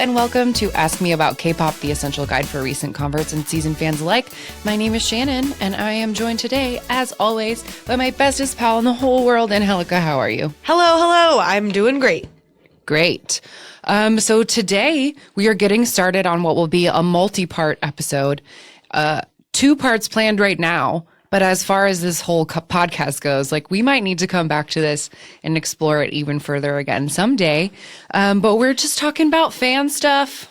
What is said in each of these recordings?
and welcome to Ask Me About K-Pop, the essential guide for recent converts and seasoned fans alike. My name is Shannon, and I am joined today, as always, by my bestest pal in the whole world, Angelica. How are you? Hello. I'm doing great. Great. So today we are getting started on what will be a multi-part episode. 2 parts planned right now. But as far as this whole podcast goes, we might need to come back to this and explore it even further again someday. But we're just talking about fan stuff.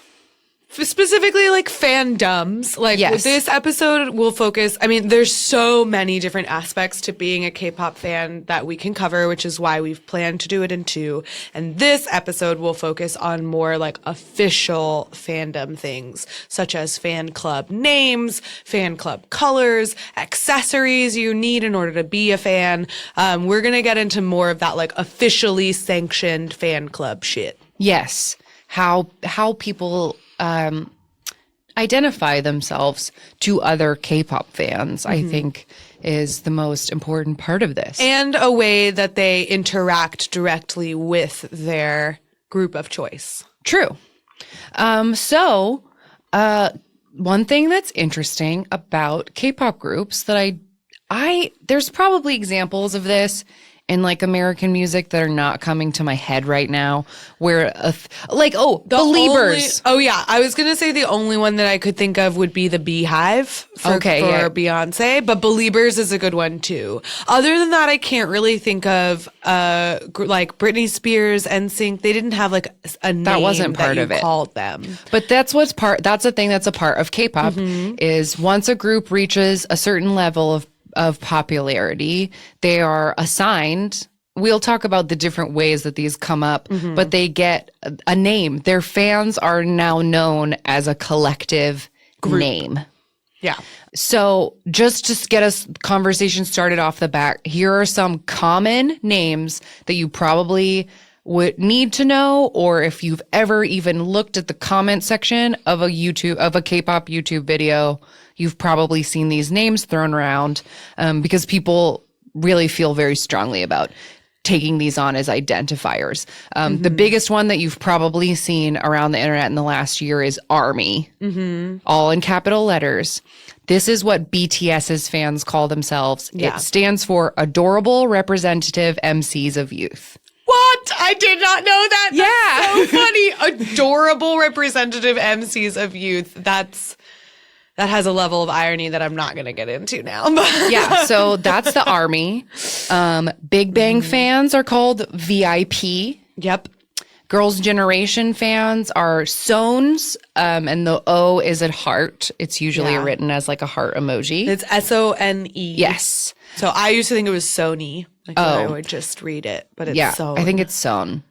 Specifically, fandoms. Yes. This episode will focus, there's so many different aspects to being a K-pop fan that we can cover, which is why we've planned to do it in 2. And this episode will focus on more official fandom things, such as fan club names, fan club colors, accessories you need in order to be a fan. We're going to get into more of that officially sanctioned fan club shit. Yes. How people identify themselves to other K-pop fans, I think, is the most important part of this. And a way that they interact directly with their group of choice. True. So one thing that's interesting about K-pop groups that there's probably examples of this in American music that are not coming to my head right now, where Beliebers. I was gonna say the only one that I could think of would be the Beehive for Beyonce, but Beliebers is a good one too. Other than that, I can't really think of Britney Spears, NSYNC. They didn't have a name that wasn't part that of it. Called them, but that's a thing that's a part of K-pop is once a group reaches a certain level of popularity, they are assigned. We'll talk about the different ways that these come up, but they get a name. Their fans are now known as a collective name. Yeah. So just to get us conversation started off the bat, here are some common names that you probably would need to know, or if you've ever even looked at the comment section of a K-pop YouTube video, you've probably seen these names thrown around because people really feel very strongly about taking these on as identifiers. The biggest one that you've probably seen around the internet in the last year is ARMY, all in capital letters. This is what BTS's fans call themselves. Yeah. It stands for Adorable Representative MCs of Youth. What? I did not know that. Yeah. That's so funny. Adorable representative MCs of youth. That has a level of irony that I'm not going to get into now. Yeah, so that's the ARMY. Big Bang fans are called VIP. Yep. Girls' Generation fans are SONEs, and the O is at heart. It's usually written as a heart emoji. It's SONE. Yes. So I used to think it was Sony. I would just read it, but it's SONE. I think it's SONE.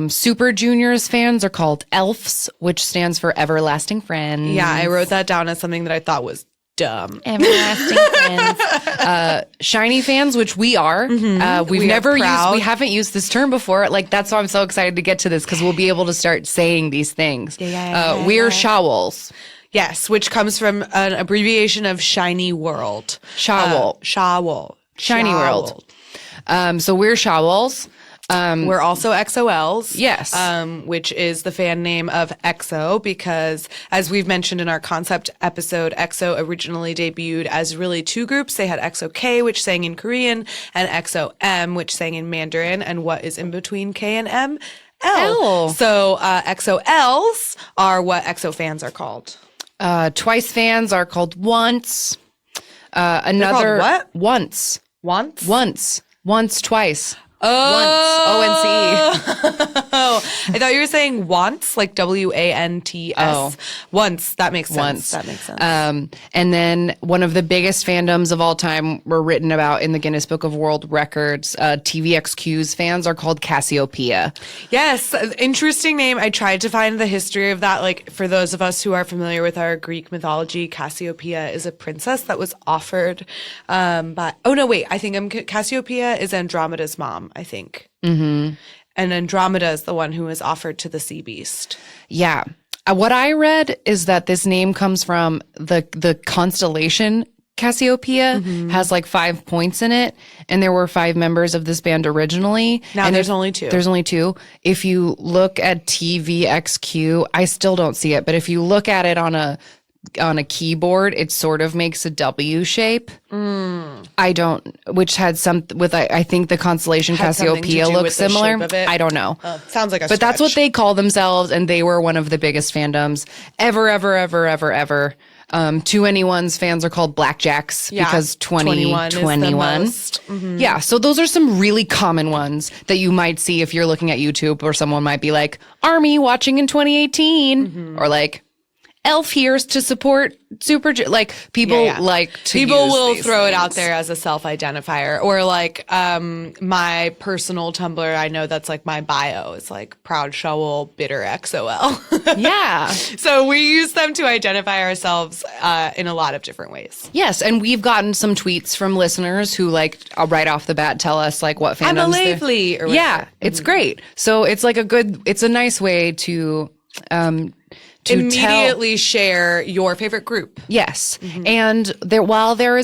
Super Juniors fans are called ELFs, which stands for Everlasting Friends. Yeah, I wrote that down as something that I thought was dumb. Everlasting Friends. Shiny fans, which we are. We haven't used this term before. That's why I'm so excited to get to this, because we'll be able to start saying these things. We're Shawls. Yes, which comes from an abbreviation of Shiny World. Shawl. Shiny World. So we're Shawls. We're also XOLs. Yes. Which is the fan name of EXO, because as we've mentioned in our concept episode, EXO originally debuted as really 2 groups. They had EXO-K, which sang in Korean, and EXO-M, which sang in Mandarin, and what is in between K and M? L. So XOLs are what EXO fans are called. Twice fans are called Once. They're called what? Once, twice. Oh. Once. ONCE. I thought you were saying wants, WANTS. Oh. Once. That makes sense. Once. That makes sense. And then one of the biggest fandoms of all time were written about in the Guinness Book of World Records. TVXQ's fans are called Cassiopeia. Yes. Interesting name. I tried to find the history of that. For those of us who are familiar with our Greek mythology, Cassiopeia is a princess that was offered I think Cassiopeia is Andromeda's mom, I think. Mm-hmm. And Andromeda is the one who was offered to the sea beast. Yeah. What I read is that this name comes from the constellation Cassiopeia has like 5 points in it, and there were 5 members of this band originally. Now and there's only 2. There's only 2. If you look at TVXQ, I still don't see it, but if you look at it on a keyboard, it sort of makes a W shape. Which had some with I think the constellation Had something to Cassiopeia do looks with the similar. shape of it? I don't know. Sounds like a But that's what stretch. they call themselves, and they were one of the biggest fandoms ever. To Anyone's fans are called Blackjacks because 21 is the 2021. most. Yeah, so those are some really common ones that you might see if you're looking at YouTube, or someone might be like, Army watching in 2018, or like, Elf here to support like people like to people use will these throw it things. out there as a self-identifier, or like my personal Tumblr, I know that's like my bio, it's like proud shovel bitter XOL. Yeah. So we use them to identify ourselves in a lot of different ways. Yes, and we've gotten some tweets from listeners who like right off the bat tell us like what fandoms I'm a they're- Lavely or whatever. Yeah, it's great. So it's like it's a nice way to Immediately share your favorite group. Yes. And while there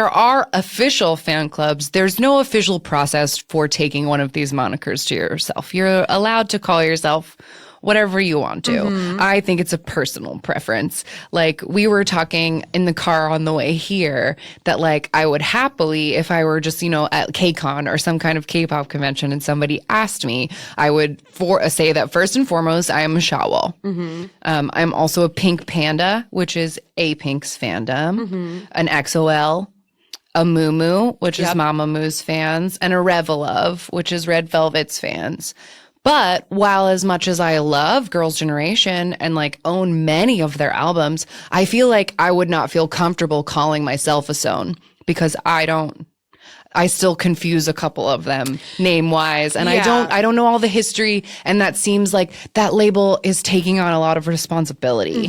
are official fan clubs, there's no official process for taking one of these monikers to yourself. You're allowed to call yourself whatever you want to. I think it's a personal preference. Like, we were talking in the car on the way here that like I would happily, if I were just, at KCON or some kind of K-pop convention and somebody asked me, I would say that first and foremost, I am a Shawol. I'm also a Pink Panda, which is a Pink's fandom, an XOL, a Mumu, which is Mamamoo's fans, and a Revelove, which is Red Velvet's fans. But while as much as I love Girls' Generation and like own many of their albums, I feel like I would not feel comfortable calling myself a Sohn because I still confuse a couple of them name wise, and I don't know all the history, and that seems like that label is taking on a lot of responsibility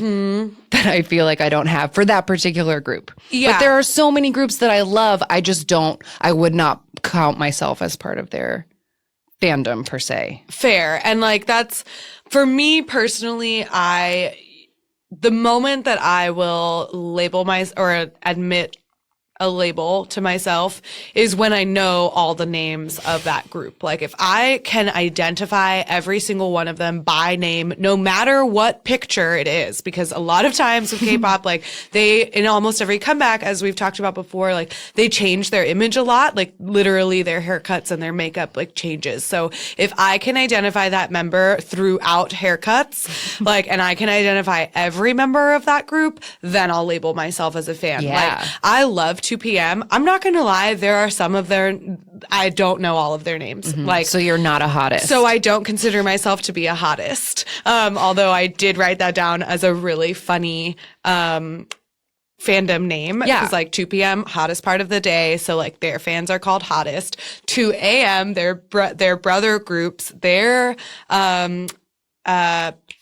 that I feel like I don't have for that particular group. Yeah. But there are so many groups that I love, I would not count myself as part of their fandom per se. Fair. And like that's, for me personally, the moment that I will label or admit a label to myself is when I know all the names of that group. Like if I can identify every single one of them by name, no matter what picture it is, because a lot of times with K-pop, like in almost every comeback, as we've talked about before, like they change their image a lot, like literally their haircuts and their makeup like changes. So if I can identify that member throughout haircuts, like, and I can identify every member of that group, then I'll label myself as a fan. Yeah. Like I love 2PM. I'm not going to lie. There are some of I don't know all of their names. Like, So you're not a hottest. so I don't consider myself to be a hottest. Although I did write that down as a really funny, fandom name. Yeah. Because like 2PM, hottest part of the day. So like their fans are called hottest. 2AM, their brother groups, their,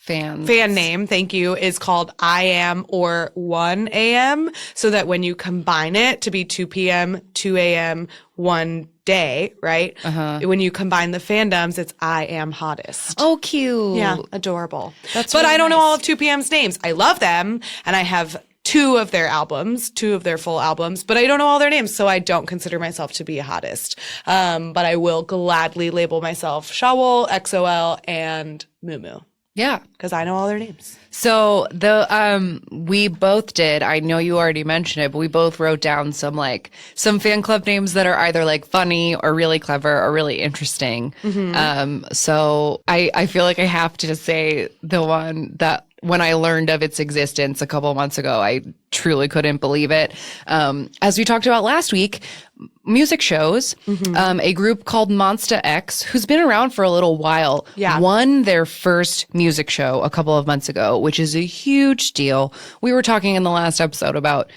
fan name, thank you, is called I Am or 1 AM, so that when you combine it to be 2 p.m., 2 a.m., 1 day, right? When you combine the fandoms, it's I Am Hottest. Oh, cute. Yeah, adorable. That's but really I don't know nice. all of 2PM's names. I love them, and I have two of their full albums, but I don't know all their names, so I don't consider myself to be a hottest. But I will gladly label myself Shawol, XOL, and Mumu. Yeah. Because I know all their names. So we both did. I know you already mentioned it, but we both wrote down some fan club names that are either like funny or really clever or really interesting. So I feel like I have to say the one that when I learned of its existence a couple months ago, I truly couldn't believe it. As we talked about last week, music shows, a group called Monsta X, who's been around for a little while, won their first music show a couple of months ago, which is a huge deal. We were talking in the last episode about,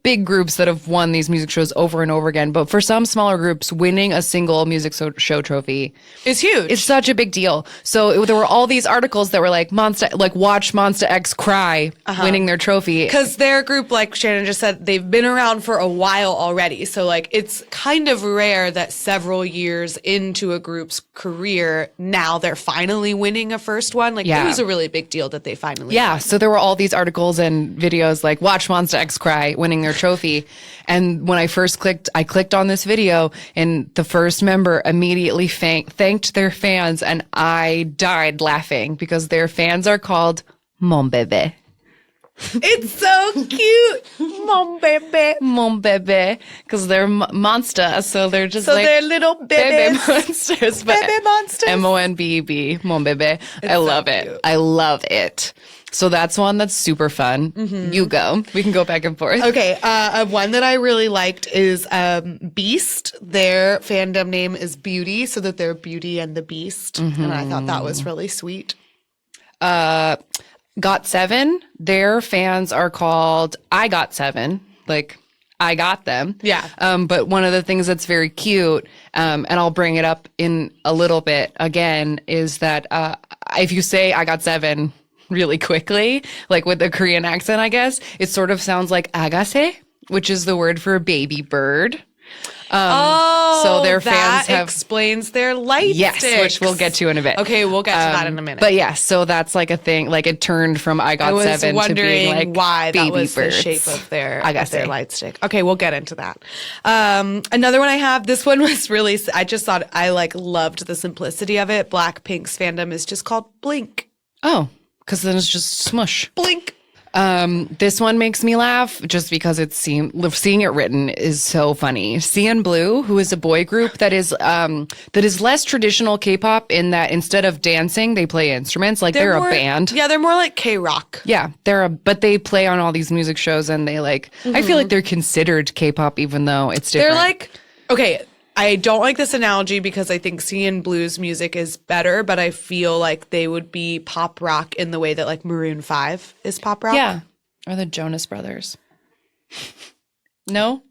big groups that have won these music shows over and over again. But for some smaller groups, winning a single music show trophy is huge. It's such a big deal. So there were all these articles that were like, watch Monsta Monsta X Cry winning their trophy. Because their group, like Shannon just said, they've been around for a while already. So, like, it's kind of rare that several years into a group's career, now they're finally winning a first one. Like, it was a really big deal that they finally won. So there were all these articles and videos like, watch Monsta X Cry winning their trophy. And when I first I clicked on this video, and the first member immediately thanked their fans, and I died laughing because their fans are called Mon Bébé. It's so cute. Mon bébé. Mon Bébé. Because they're monster, so they're just like... they're little Bébé bébés. monsters. Bébé monsters. M-O-N-B-E-B. Mon Bébé. I love it. Cute. I love it. So that's one that's super fun. You go. We can go back and forth. Okay, one that I really liked is Beast. Their fandom name is Beauty, so that they're Beauty and the Beast. And I thought that was really sweet. Got7, their fans are called I Got 7, like I got them. Yeah. But one of the things that's very cute, and I'll bring it up in a little bit again, is that if you say I Got 7 really quickly, like with the Korean accent, I guess, it sort of sounds like agase, which is the word for baby bird. So their fans have explains their light sticks. which we'll get to in a bit. Okay, we'll get to that in a minute. But yeah, so that's like a thing. Like it turned from I Got 7 to being like why baby that was birds. the shape of their light stick. Okay, Okay, we'll get into that. Another one I have. This one was really. I just thought I loved the simplicity of it. Blackpink's fandom is just called Blink. Oh, because then it's just smush. Blink. This one makes me laugh just because seeing it written is so funny. CN Blue, who is a boy group that is less traditional K-pop in that instead of dancing, they play instruments. Like they're a band. Yeah, they're more like K-rock. Yeah, but they play on all these music shows, and they I feel like they're considered K-pop even though it's different. They're like, okay, I don't like this analogy because I think CN Blue's music is better, but I feel like they would be pop rock in the way that like Maroon 5 is pop rock. Yeah. Or the Jonas Brothers. No?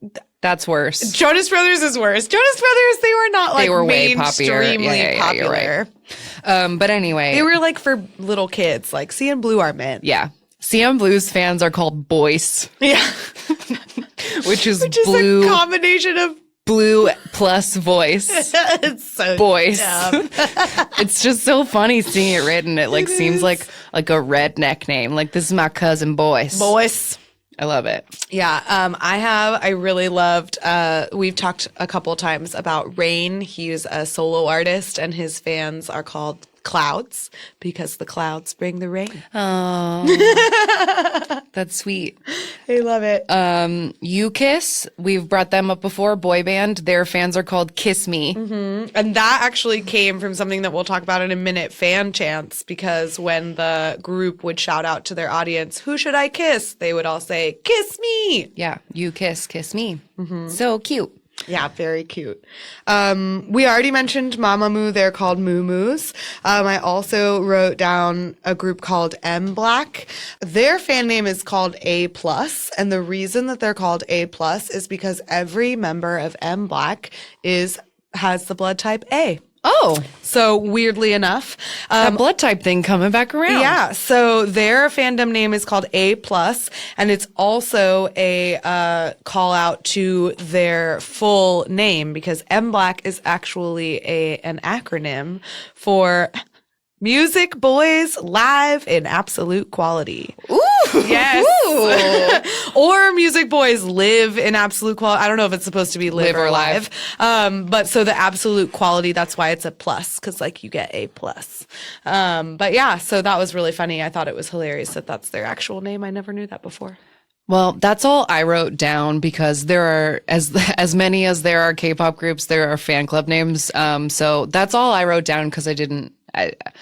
That's worse. Jonas Brothers is worse. Jonas Brothers, they were not like they were way poppier. Yeah, popular. You're right. But anyway. They were like for little kids. Like CN Blue are men. Yeah. CN Blue's fans are called boys. Yeah. which is blue. A combination of blue plus voice. It's so boys. dumb. It's just so funny seeing it written. It seems like a redneck name. Like, this is my cousin Boyce. Boyce. I love it. Yeah. I really loved, we've talked a couple times about Rain. He's a solo artist and his fans are called Clouds because the clouds bring the rain. Oh, that's sweet. I love it. You Kiss, we've brought them up before, boy band. Their fans are called Kiss Me. Mm-hmm. And that actually came from something that we'll talk about in a minute, fan chants, because when the group would shout out to their audience, who should I kiss? They would all say, kiss me. Yeah, you kiss me. Mm-hmm. So cute. Yeah, very cute. We already mentioned Mamamoo. They're called Moo Moos. I also wrote down a group called M Black. Their fan name is called A+, and the reason that they're called A+ is because every member of M Black has the blood type A. Oh. So weirdly enough. That blood type thing coming back around. Yeah. So their fandom name is called A+, and it's also a call out to their full name because M Black is actually an acronym for Music Boys Live in Absolute Quality. Ooh. Yes. Ooh. Or Music Boys Live in Absolute Quality. I don't know if it's supposed to be live or live. But so the absolute quality, that's why it's a plus, because like you get A+. But yeah, so that was really funny. I thought it was hilarious that that's their actual name. I never knew that before. Well, that's all I wrote down because there are as many as there are K-pop groups, there are fan club names. So that's all I wrote down because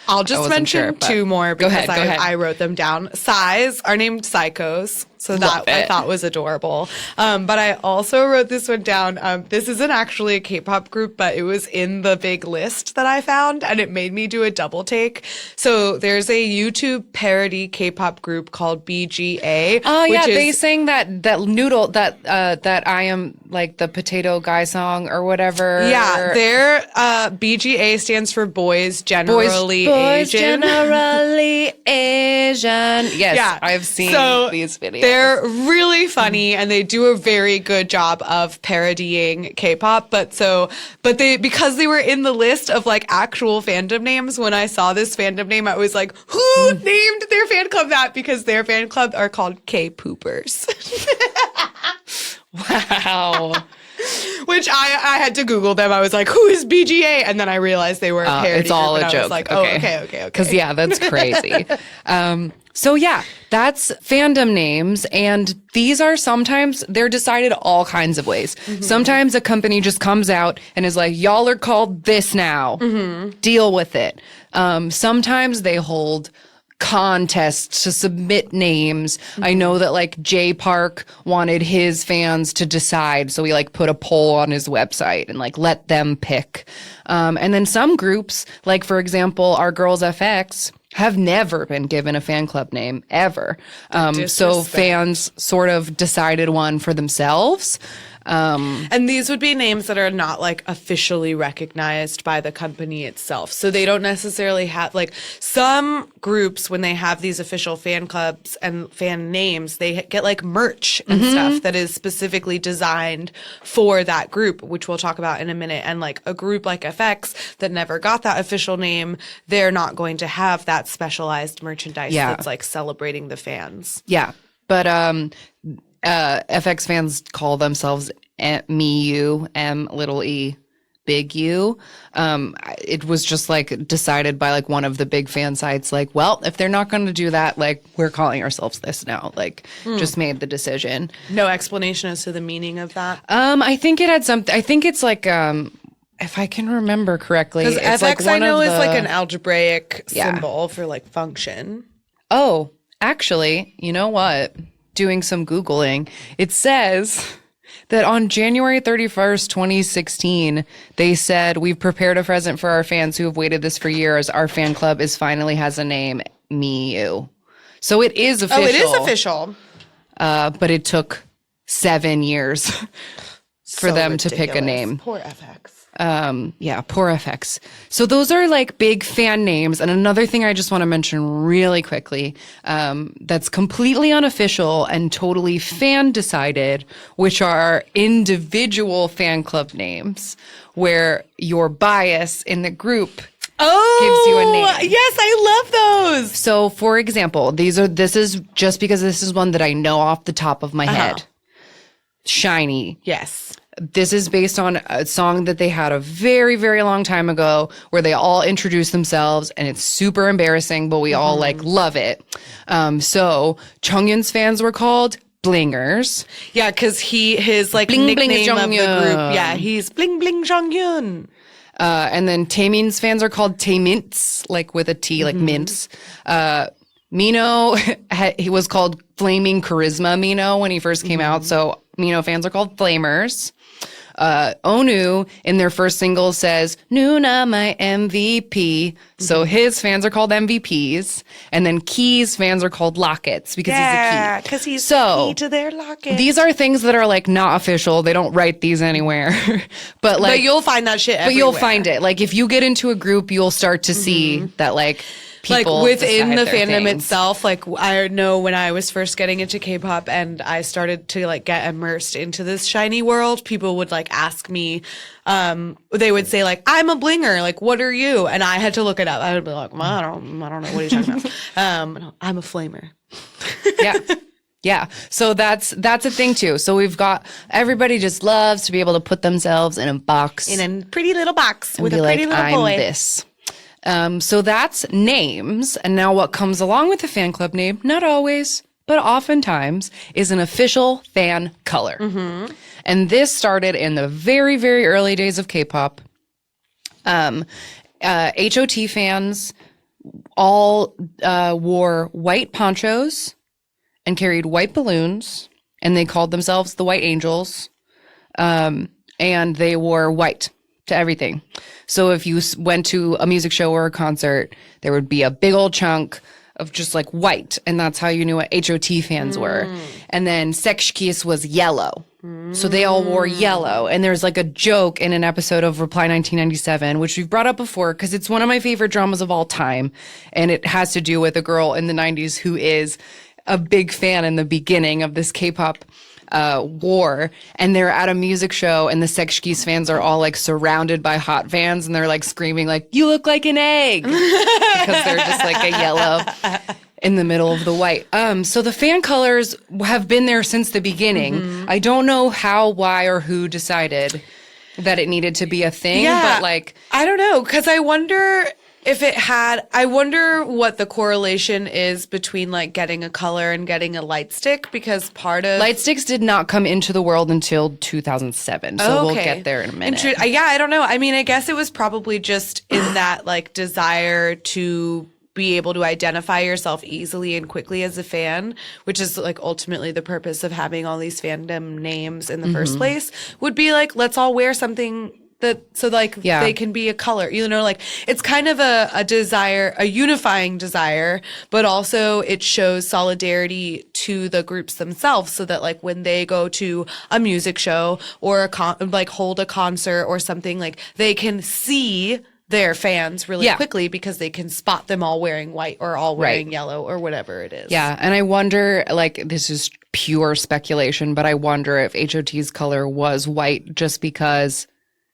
I'll just mention two more because go ahead. I wrote them down. Size are named Psychos. So that I thought was adorable. But I also wrote this one down. This isn't actually a K-pop group, but it was in the big list that I found, and it made me do a double take. So there's a YouTube parody K-pop group called BGA. Oh yeah, they sang that noodle that I am like the potato guy song or whatever. Yeah, their BGA stands for Boys Generally Boys Asian. Generally Asian. Yes, Yeah. I've seen these videos. They're really funny and they do a very good job of parodying K-pop. But because they were in the list of like actual fandom names, when I saw this fandom name, I was like, who named their fan club that? Because their fan club are called K-poopers. Wow. Which I had to Google them. I was like, who is BGA? And then I realized they were a parody. It's all group, a and joke. I was like, oh, okay. Because yeah, that's crazy. So yeah, that's fandom names. And these are sometimes, they're decided all kinds of ways. Mm-hmm. Sometimes a company just comes out and is like, y'all are called this now. Mm-hmm. Deal with it. Sometimes they hold contests to submit names. Mm-hmm. I know that like Jay Park wanted his fans to decide. So he like put a poll on his website and like let them pick. And then some groups, like for example, our Girls FX, have never been given a fan club name ever. So fans sort of decided one for themselves. And these would be names that are not like officially recognized by the company itself. So they don't necessarily have like some groups when they have these official fan clubs and fan names, they get like merch and stuff that is specifically designed for that group, which we'll talk about in a minute. And like a group like FX that never got that official name, they're not going to have that specialized merchandise that's like celebrating the fans. Yeah. But FX fans call themselves Me You, M little E big U. It was just like decided by like one of the big fan sites, like, well, if they're not going to do that, like we're calling ourselves this now. Like just made the decision. No explanation as to the meaning of that. I think it had something. I think it's like if I can remember correctly, because FX like I know is like an algebraic symbol for like function. Oh, actually, you know what? Doing some Googling, it says that on January 31st, 2016, they said, we've prepared a present for our fans who have waited this for years. Our fan club has a name, Me You. So it is official. Oh, it is official. But it took 7 years for them to pick a name. Poor FX. Poor FX. So those are like big fan names. And another thing I just want to mention really quickly, that's completely unofficial and totally fan decided, which are individual fan club names where your bias in the group gives you a name. Yes, I love those. So for example, this is just because this is one that I know off the top of my head. Shiny. Yes. This is based on a song that they had a very, very long time ago where they all introduced themselves and it's super embarrassing, but we all like love it. So Chongyun's fans were called Blingers. Yeah, because his like Bling nickname Bling of the group. Jonghyun. Yeah, he's Bling Bling Jonghyun. And then Taemin's fans are called Taemints, like with a T, like mints. Mino, he was called Flaming Charisma Mino when he first came out. So Mino fans are called Flamers. Onu in their first single says, Nuna, my MVP. So his fans are called MVPs. And then Key's fans are called Lockets because he's a key. Because he's the key to their locket. These are things that are like not official. They don't write these anywhere. But you'll find that shit everywhere. But you'll find it. Like if you get into a group, you'll start to see that like people like within the fandom things. itself, like I know when I was first getting into K-pop and I started to like get immersed into this shiny world, people would like ask me, they would say like, I'm a blinger, like what are you? And I had to look it up. I would be like, well, I don't know, what are you talking about? I'm a flamer. Yeah. So that's a thing too. So we've got, everybody just loves to be able to put themselves in a box. In a pretty little box with a like, pretty little boy. I'm this. So that's names. And now what comes along with the fan club name, not always, but oftentimes, is an official fan color. And this started in the very, very early days of K-pop. HOT fans all wore white ponchos and carried white balloons, and they called themselves the White Angels. And they wore white to everything. So if you went to a music show or a concert, there would be a big old chunk of just like white. And that's how you knew what HOT fans were. And then Sekshkis was yellow. So they all wore yellow. And there's like a joke in an episode of Reply 1997, which we've brought up before because it's one of my favorite dramas of all time. And it has to do with a girl in the 90s who is a big fan in the beginning of this K-pop war, and they're at a music show, and the Sekshkis fans are all like surrounded by hot fans, and they're like screaming like, "You look like an egg," because they're just like a yellow in the middle of the white. So the fan colors have been there since the beginning. I don't know how, why, or who decided that it needed to be a thing, but like, I don't know, because I wonder if it had, I wonder what the correlation is between like getting a color and getting a light stick, because part of light sticks did not come into the world until 2007. So we'll get there in a minute. Yeah, I don't know. I mean, I guess it was probably just in that like desire to be able to identify yourself easily and quickly as a fan, which is like ultimately the purpose of having all these fandom names in the first place, would be like, let's all wear something that so like they can be a color, you know, like it's kind of a desire, a unifying desire, but also it shows solidarity to the groups themselves, so that like when they go to a music show or like hold a concert or something, like they can see their fans really quickly because they can spot them all wearing white or all wearing yellow or whatever it is. Yeah, and I wonder, like, this is pure speculation, but I wonder if HOT's color was white just because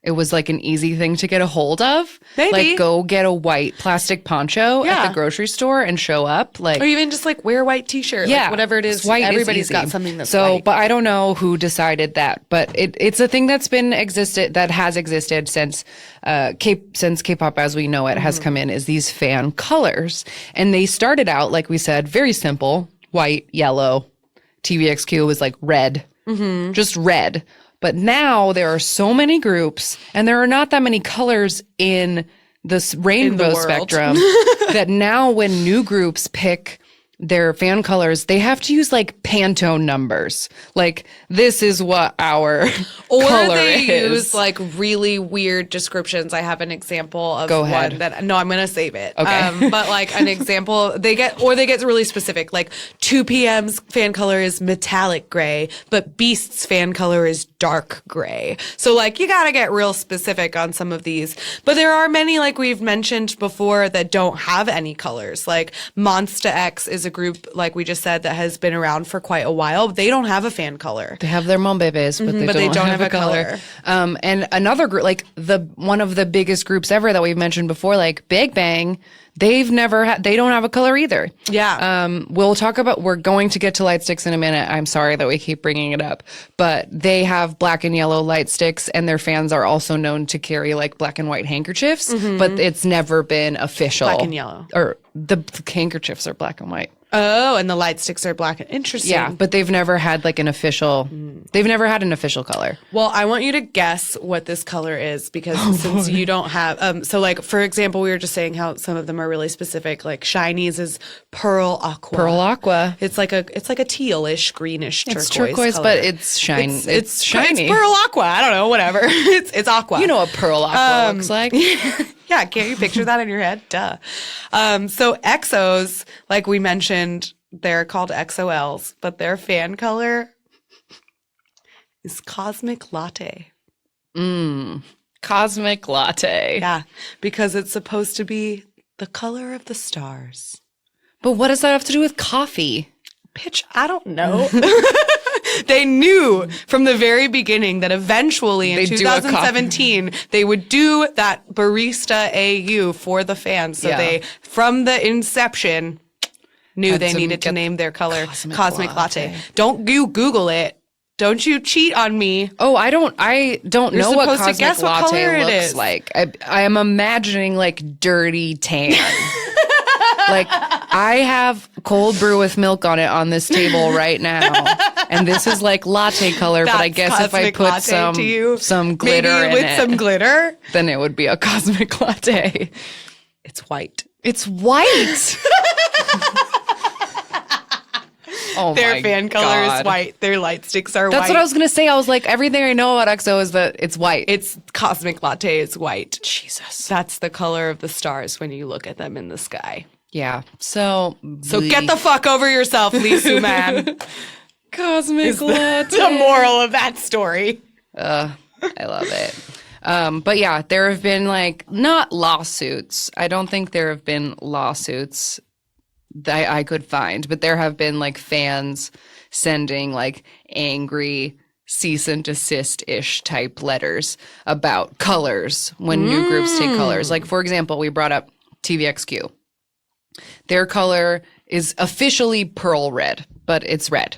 it was like an easy thing to get a hold of. Maybe. Like, go get a white plastic poncho at the grocery store and show up. Like, or even just like wear a white t-shirt. Like whatever it is. White everybody's is got something that's so white. But I don't know who decided that. But it's a thing that's has existed since K-pop as we know it has come in, is these fan colors. And they started out, like we said, very simple: white, yellow. TVXQ was like red. Just red. But now there are so many groups, and there are not that many colors in this rainbow spectrum, that now when new groups pick their fan colors, they have to use like Pantone numbers. Like, this is what our color they is. use like really weird descriptions. I have an example of Go ahead. one that, no, I'm going to save it. Okay. But like an example, they get really specific. Like 2PM's fan color is metallic gray, but Beast's fan color is dark gray. So like you got to get real specific on some of these. But there are many, like we've mentioned before, that don't have any colors. Like Monsta X is a group, like we just said, that has been around for quite a while. They don't have a fan color. They have their mom babies, but they don't have a color. And another group, like one of the biggest groups ever that we've mentioned before, like Big Bang, they don't have a color either. Yeah. We're going to get to light sticks in a minute. I'm sorry that we keep bringing it up, but they have black and yellow light sticks, and their fans are also known to carry like black and white handkerchiefs, but it's never been official. Black and yellow. Or the handkerchiefs are black and white. Oh, and the light sticks are black. Interesting. Yeah, but they've never had like an official. They've never had an official color. Well, I want you to guess what this color is, because since you don't have, so like for example, we were just saying how some of them are really specific. Like Shiny's is pearl aqua. Pearl aqua. It's like a tealish, greenish turquoise. It's turquoise, color. but it's shiny. It's shiny. It's pearl aqua. I don't know. Whatever. It's aqua. You know what pearl aqua looks like. Yeah, can't you picture that in your head? Duh. So EXOs, like we mentioned, they're called XOLs, but their fan color is Cosmic Latte. Cosmic Latte. Yeah, because it's supposed to be the color of the stars. But what does that have to do with coffee? Bitch, I don't know. They knew from the very beginning that eventually in 2017 they would do that barista AU for the fans. So they, from the inception, knew they needed to name their color Cosmic Latte. Don't you Google it. Don't you cheat on me. Oh, I don't know what Cosmic Latte looks is. like. I am imagining like dirty tan. Like, I have cold brew with milk on it on this table right now, and this is like latte color. But I guess if I put some glitter in it, some glitter, then it would be a Cosmic Latte. It's white. It's white. Oh Their my fan color God. is white. Their light sticks are white. That's what I was going to say. I was like, everything I know about EXO is that it's white. It's Cosmic Latte is white. Jesus. That's the color of the stars when you look at them in the sky. Yeah. So Get the fuck over yourself, Lisu man. Cosmic Latte. The moral of that story. I love it. But yeah, there have been like not lawsuits. I don't think there have been lawsuits that I could find, but there have been like fans sending like angry cease and desist-ish type letters about colors when new groups take colors. Like, for example, we brought up TVXQ. Their color is officially pearl red, but it's red.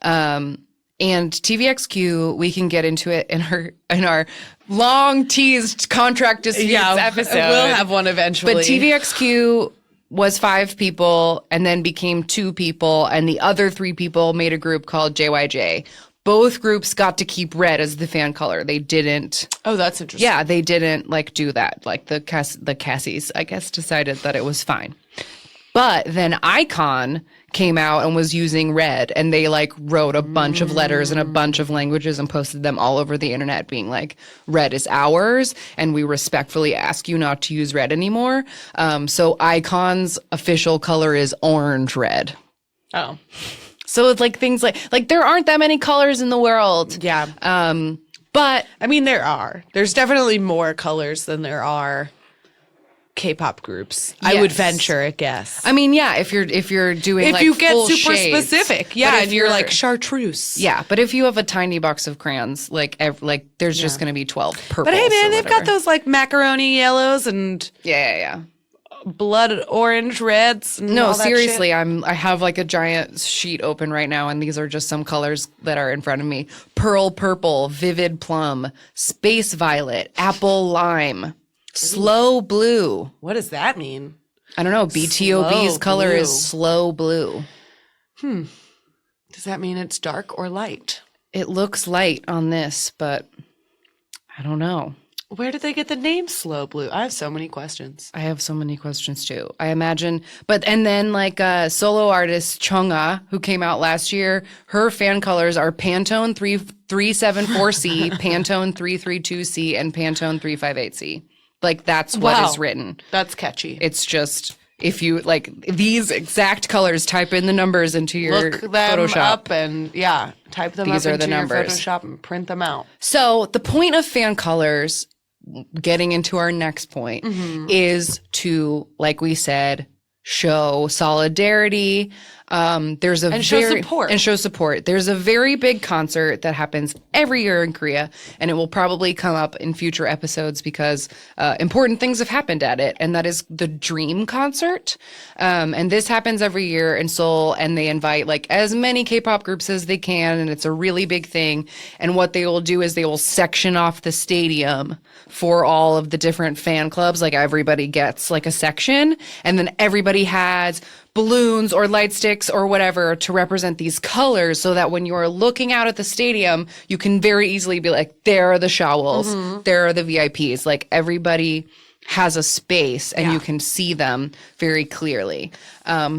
And TVXQ, we can get into it in our long teased contract disputes episode. We'll have one eventually. But TVXQ was 5 people and then became 2 people, and the other 3 people made a group called JYJ. Both groups got to keep red as the fan color. They didn't. Oh, that's interesting. Yeah, they didn't like do that. Like the Cassies, I guess, decided that it was fine. But then Icon came out and was using red, and they like wrote a bunch of letters in a bunch of languages and posted them all over the internet being like, red is ours, and we respectfully ask you not to use red anymore. So Icon's official color is orange red. Oh. So it's like things like there aren't that many colors in the world. Yeah. But I mean, there's definitely more colors than there are K-pop groups. I would venture a guess. I mean, yeah, if you're doing if like you get full super shades. specific, yeah, But and you're like chartreuse. Yeah, but if you have a tiny box of crayons, like there's just going to be 12 purples. But hey, man, or they've got those like macaroni yellows and yeah. blood orange reds. And No, all that seriously, shit. I have like a giant sheet open right now, and these are just some colors that are in front of me: pearl purple, vivid plum, space violet, apple lime, slow blue. What does that mean? I don't know. BTOB's Slow color blue. is slow blue. Does that mean it's dark or light? It looks light on this, but I don't know. Where did they get the name Slow Blue? I have so many questions. I have so many questions too. I imagine, and then like solo artist Chungha, who came out last year, her fan colors are Pantone 374C, Pantone 332C, and Pantone 358C. Like that's what is written. That's catchy. It's just if you like these exact colors, type in the numbers into your Look them Photoshop. up and type them These up are into the your numbers. Photoshop and print them out. So the point of fan colors, getting into our next point, is to, like we said, show solidarity. There's a show support. There's a very big concert that happens every year in Korea, and it will probably come up in future episodes because important things have happened at it, and that is the Dream concert. And this happens every year in Seoul, and they invite like as many K-pop groups as they can, and it's a really big thing. And what they will do is they will section off the stadium for all of the different fan clubs. Like everybody gets like a section, and then everybody has balloons or light sticks or whatever to represent these colors, so that when you're looking out at the stadium, you can very easily be like, there are the Shawls, there are the VIPs. Like everybody has a space and you can see them very clearly.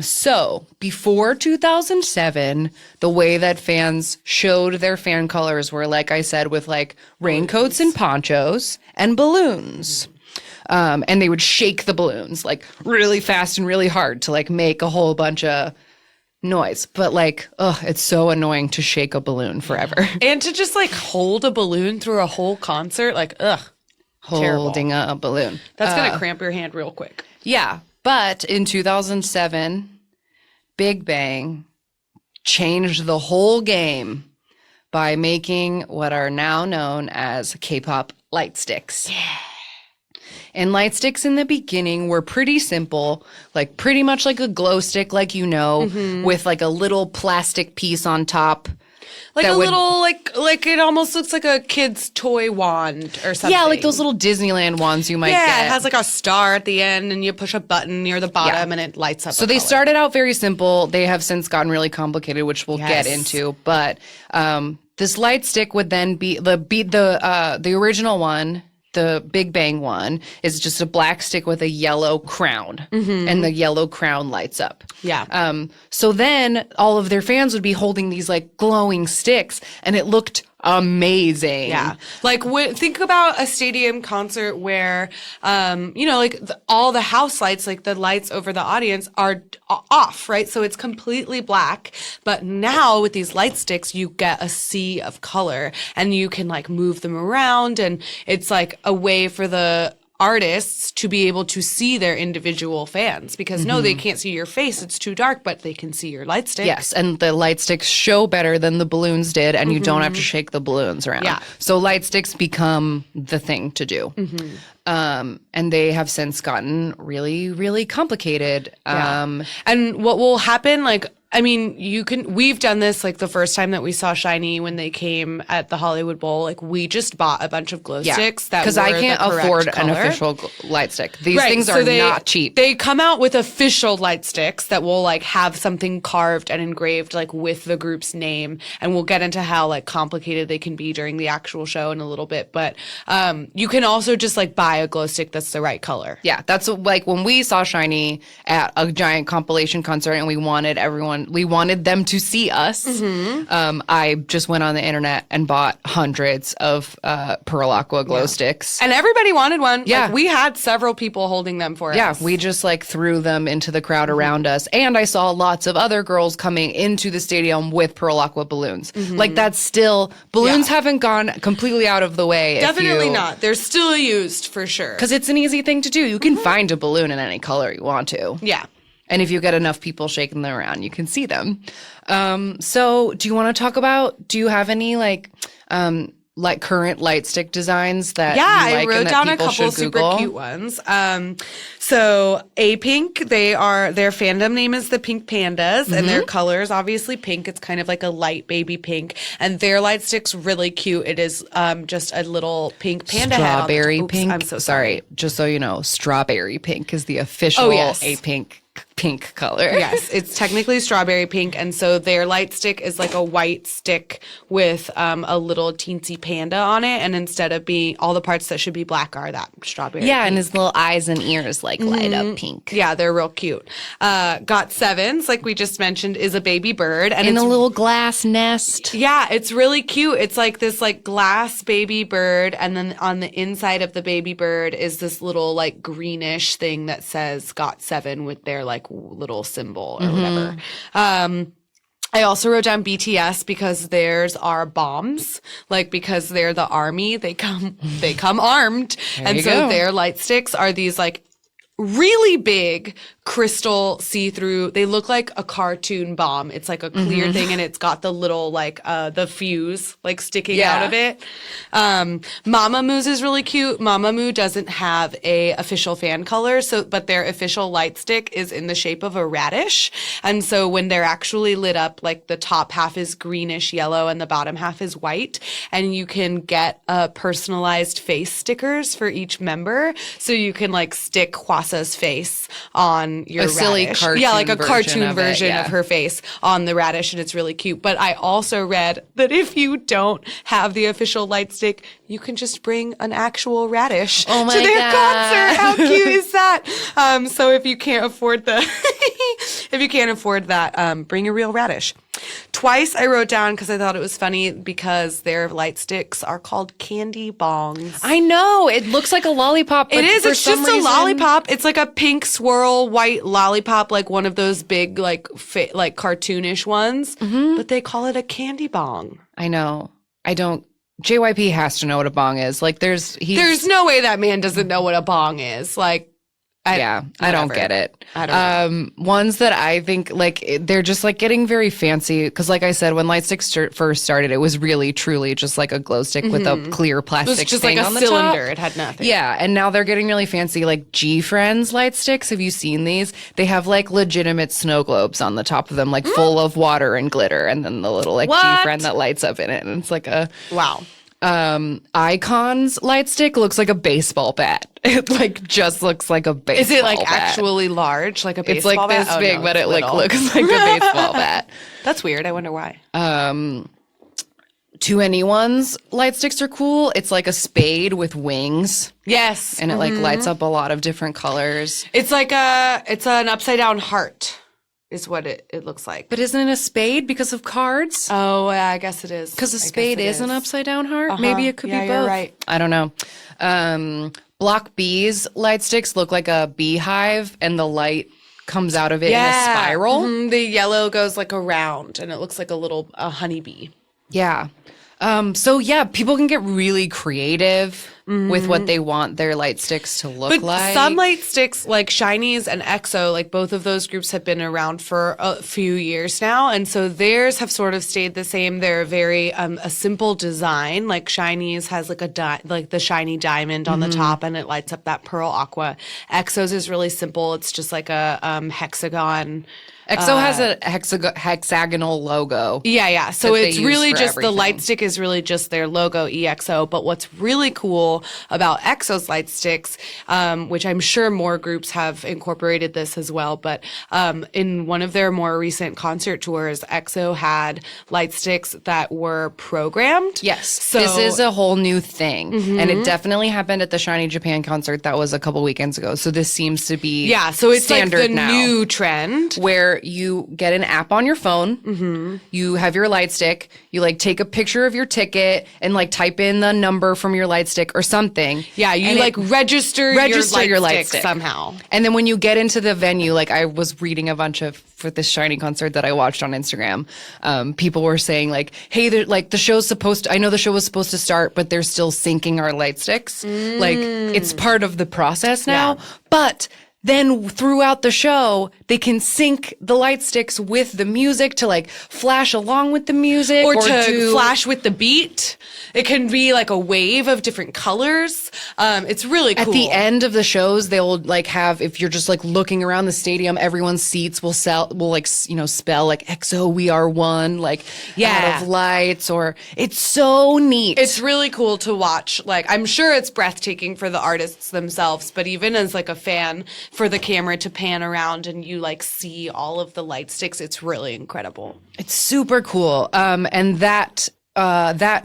So before 2007, the way that fans showed their fan colors were, like I said, with like raincoats and ponchos and balloons. And they would shake the balloons like really fast and really hard to like make a whole bunch of noise. But like, it's so annoying to shake a balloon forever. And to just like hold a balloon through a whole concert, like, Holding a balloon. That's going to cramp your hand real quick. Yeah. But in 2007, Big Bang changed the whole game by making what are now known as K-pop light sticks. Yeah. And light sticks in the beginning were pretty simple, like pretty much like a glow stick, like with like a little plastic piece on top. Like a little, like it almost looks like a kid's toy wand or something. Yeah, like those little Disneyland wands you might get. Yeah, it has like a star at the end, and you push a button near the bottom, and it lights up. So they started out very simple. They have since gotten really complicated, which we'll get into. But this light stick would then be the original one the Big Bang one is just a black stick with a yellow crown, and the yellow crown lights up. Yeah. So then all of their fans would be holding these like glowing sticks, and it looked amazing. Yeah. Like think about a stadium concert where, like all the house lights, like the lights over the audience are off, right? So it's completely black. But now with these light sticks, you get a sea of color and you can like move them around. And it's like a way for the artists to be able to see their individual fans because no, they can't see your face. It's too dark, but they can see your light stick. Yes, and the light sticks show better than the balloons did, and you don't have to shake the balloons around. Yeah. So light sticks become the thing to do. And they have since gotten really, really complicated. And what will happen, like, I mean, we've done this like the first time that we saw Shiny when they came at the Hollywood Bowl. Like, we just bought a bunch of glow sticks that because I can't afford an official light stick. These things are not cheap. They come out with official light sticks that will like have something carved and engraved like with the group's name. And we'll get into how like complicated they can be during the actual show in a little bit. But you can also just like buy a glow stick that's the right color. Yeah, that's like when we saw Shiny at a giant compilation concert and we wanted them to see us. I just went on the internet and bought hundreds of Pearl Aqua glow sticks. And everybody wanted one. Yeah. Like, we had several people holding them for us. Yeah, we just like threw them into the crowd around us. And I saw lots of other girls coming into the stadium with Pearl Aqua balloons. Like that's still, balloons haven't gone completely out of the way. Definitely not. They're still used for sure. Because it's an easy thing to do. You can find a balloon in any color you want to. Yeah. And if you get enough people shaking them around, you can see them. So do you want to talk about, do you have any like current light stick designs that you like I wrote and that down a people couple should super Google? cute ones. So A-Pink, their fandom name is the Pink Pandas, and their color is obviously pink. It's kind of like a light baby pink, and their light stick's really cute. It is just a little pink panda Strawberry head. pink. I'm so sorry. Just so you know, strawberry pink is the official A-Pink pink color. Yes, it's technically strawberry pink, and so their light stick is like a white stick with a little teensy panda on it, and instead of being all the parts that should be black are that strawberry. Yeah, pink. and his little eyes and ears like light up pink. Yeah, they're real cute. Got Sevens, like we just mentioned, is a baby bird, and In it's a little glass nest. yeah, it's really cute. It's like this like glass baby bird, and then on the inside of the baby bird is this little like greenish thing that says "Got 7" with their like little symbol or whatever. I also wrote down BTS because theirs are bombs, like because they're the army. They come armed, and you so go. their light sticks are these like really big crystal see-through. They look like a cartoon bomb. It's like a clear thing, and it's got the little like the fuse like sticking out of it. Mamamoo's is really cute. Mamamoo doesn't have a official fan color, but their official light stick is in the shape of a radish, and so when they're actually lit up, like the top half is greenish yellow and the bottom half is white, and you can get personalized face stickers for each member, so you can like stick Hwasa's face on your silly radish. cartoon like a version cartoon of it, version of her face on the radish, and it's really cute. But I also read that if you don't have the official light stick, you can just bring an actual radish to their concert. How cute is that? So if you can't afford that, bring a real radish. Twice I wrote down because I thought it was funny because their light sticks are called candy bongs. I know. It looks like a lollipop. But It is. for It's some just a reason- lollipop. It's like a pink swirl white lollipop, like one of those big, like cartoonish ones. But they call it a candy bong. I know. I don't. JYP has to know what a bong is. Like, there's no way that man doesn't know what a bong is. Like, I don't whatever. get it. I don't know. Ones that I think like they're just like getting very fancy because, like I said, when light sticks first started, it was really truly just like a glow stick with a clear It plastic was just thing like a on the cylinder. top. It had nothing. Yeah, and now they're getting really fancy, like G Friends light sticks. Have you seen these? They have like legitimate snow globes on the top of them, like full of water and glitter, and then the little like G Friend that lights up in it, and it's like a Wow. Icon's light stick looks like a baseball bat. It like just looks like a baseball Is it like bat. actually large, like a It's baseball like bat? this Oh, big, no, but it's it like little. looks like a baseball bat. That's weird. I wonder why. To Anyone's light sticks are cool. It's like a spade with wings, Yes. and it like lights up a lot of different colors. It's like it's an upside down heart is what it looks like. But isn't it a spade because of cards? Oh, yeah, I guess it is. Because a spade is an upside down heart? Maybe it could be both. You're right. I don't know. Block B's light sticks look like a beehive, and the light comes out of it in a spiral. The yellow goes like around, and it looks like a honeybee. Yeah. So yeah, people can get really creative with what they want their light sticks to look like. Some light sticks, like Shinies and EXO, like both of those groups have been around for a few years now, and so theirs have sort of stayed the same. They're very a simple design. Like Shinies has like like the shiny diamond on the top, and it lights up that pearl aqua. EXO's is really simple. It's just like a hexagon. EXO has a hexagonal logo. Yeah. So it's really just everything. the light stick is really just their logo, EXO. But what's really cool about EXO's light sticks, which I'm sure more groups have incorporated this as well, but in one of their more recent concert tours, EXO had light sticks that were programmed. Yes. So this is a whole new thing. And it definitely happened at the Shiny Japan concert that was a couple weekends ago. So this seems to be so it's standard like the now, new trend. where you get an app on your phone, you have your light stick, you like take a picture of your ticket and like type in the number from your light stick or something. Yeah, you and like register your light stick somehow. And then when you get into the venue, like I was reading a bunch of for this Shiny concert that I watched on Instagram, people were saying like, hey, like the show's supposed to, I know the show was supposed to start, but they're still syncing our light sticks. Like it's part of the process now, but then throughout the show, they can sync the light sticks with the music to like flash along with the music or to flash with the beat. It can be like a wave of different colors. It's really cool. At the end of the shows, they'll like have, if you're just like looking around the stadium, everyone's seats will like, you know, spell like EXO, we are one, like out of lights, or it's so neat. It's really cool to watch. Like, I'm sure it's breathtaking for the artists themselves, but even as like a fan, for the camera to pan around and you like see all of the light sticks, it's really incredible. It's super cool. And that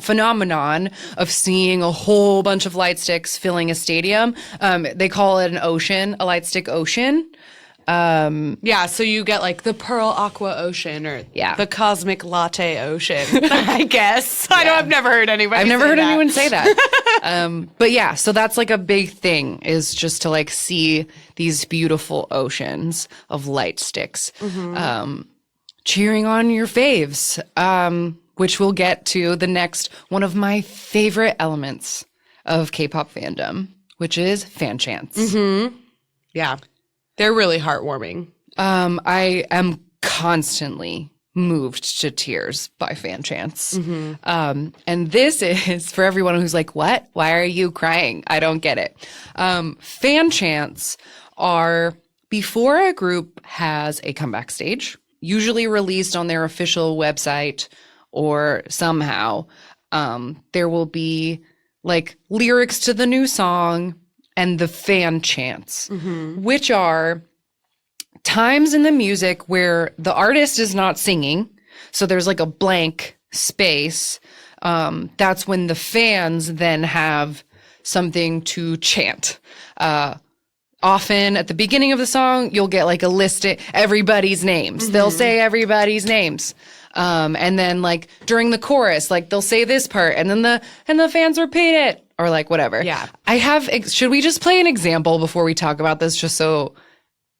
phenomenon of seeing a whole bunch of light sticks filling a stadium, they call it an ocean, a light stick ocean. So you get like the pearl aqua ocean or the cosmic latte ocean, I guess. I've never heard anybody anyone say that. But yeah, so that's like a big thing, is just to like see these beautiful oceans of light sticks, cheering on your faves, which we'll get to the next one of my favorite elements of K-pop fandom, which is fan chants. Yeah. They're really heartwarming. I am constantly moved to tears by fan chants. And this is for everyone who's like, what? Why are you crying? I don't get it. Fan chants are before a group has a comeback stage, usually released on their official website or somehow. There will be like lyrics to the new song and the fan chants, which are times in the music where the artist is not singing. So there's like a blank space. That's when the fans then have something to chant. Often at the beginning of the song, you'll get like a list of everybody's names. They'll say everybody's names. And then like during the chorus, like they'll say this part and then the fans repeat it. Or like whatever. Yeah. Should we just play an example before we talk about this, just so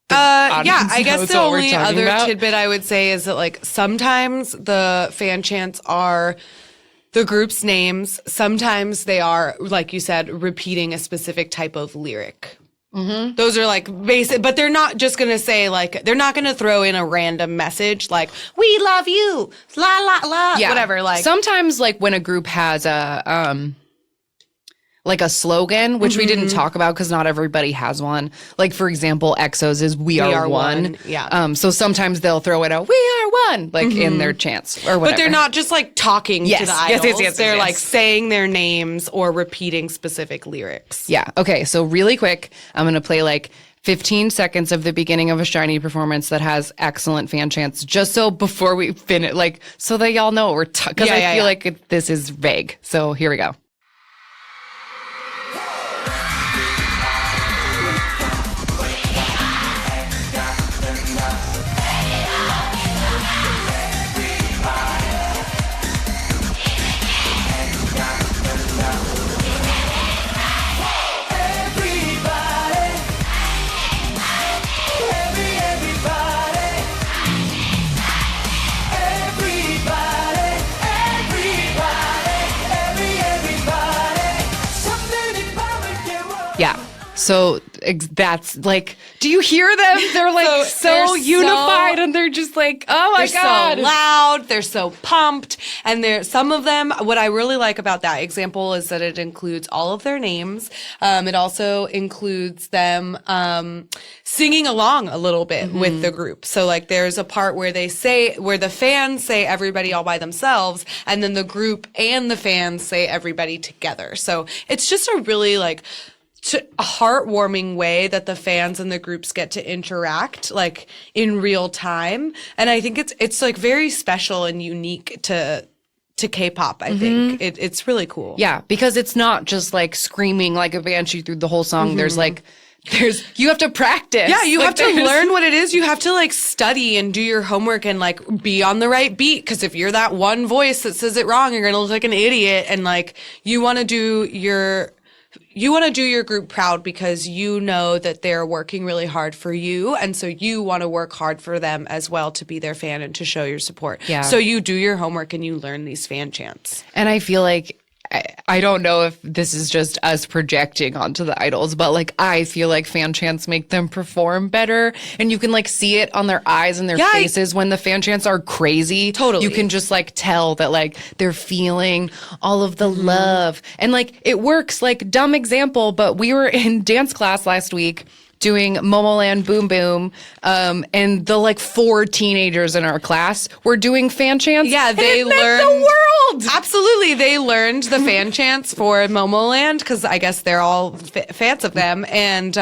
I guess the only other tidbit I would say is that like sometimes the fan chants are the group's names. Sometimes they are, like you said, repeating a specific type of lyric. Those are like basic, but they're not just going to say like, they're not going to throw in a random message like, we love you, la la la, whatever. Like sometimes like when a group has like a slogan, which we didn't talk about because not everybody has one. Like, for example, EXO's is We Are One. Yeah. So sometimes they'll throw it out, We Are One, like in their chants or whatever. But they're not just like talking to the idols. Yes, they're like saying their names or repeating specific lyrics. Yeah. Okay. So really quick, I'm going to play like 15 seconds of the beginning of a Shiny performance that has excellent fan chants, just so before we finish, like, so that y'all know what we're talking, because I feel like this is vague. So here we go. Yeah. So that's like, do you hear them? They're like so unified and they're just like, oh my God. They're so loud. They're so pumped. And some of them, what I really like about that example is that it includes all of their names. It also includes them singing along a little bit with the group. So like there's a part where where the fans say everybody all by themselves, and then the group and the fans say everybody together. So it's just a really like a heartwarming way that the fans and the groups get to interact like in real time. And I think it's like very special and unique to K-pop, I think. It's really cool. Yeah, because it's not just like screaming like a banshee through the whole song. There's you have to practice. Yeah, you have to learn what it is. You have to like study and do your homework and like be on the right beat. Because if you're that one voice that says it wrong, you're going to look like an idiot. And like you want to do your group proud because you know that they're working really hard for you. And so you want to work hard for them as well to be their fan and to show your support. Yeah. So you do your homework and you learn these fan chants. And I feel like, I don't know if this is just us projecting onto the idols, but like I feel like fan chants make them perform better. And you can like see it on their eyes and their faces when the fan chants are crazy. Totally. You can just like tell that like they're feeling all of the love. And like it works. Like dumb example, but we were in dance class last week doing Momoland Boom Boom, and the like 4 teenagers in our class were doing fan chants. Yeah, they learned the world. Absolutely, they learned the fan chants for Momoland because I guess they're all fans of them, and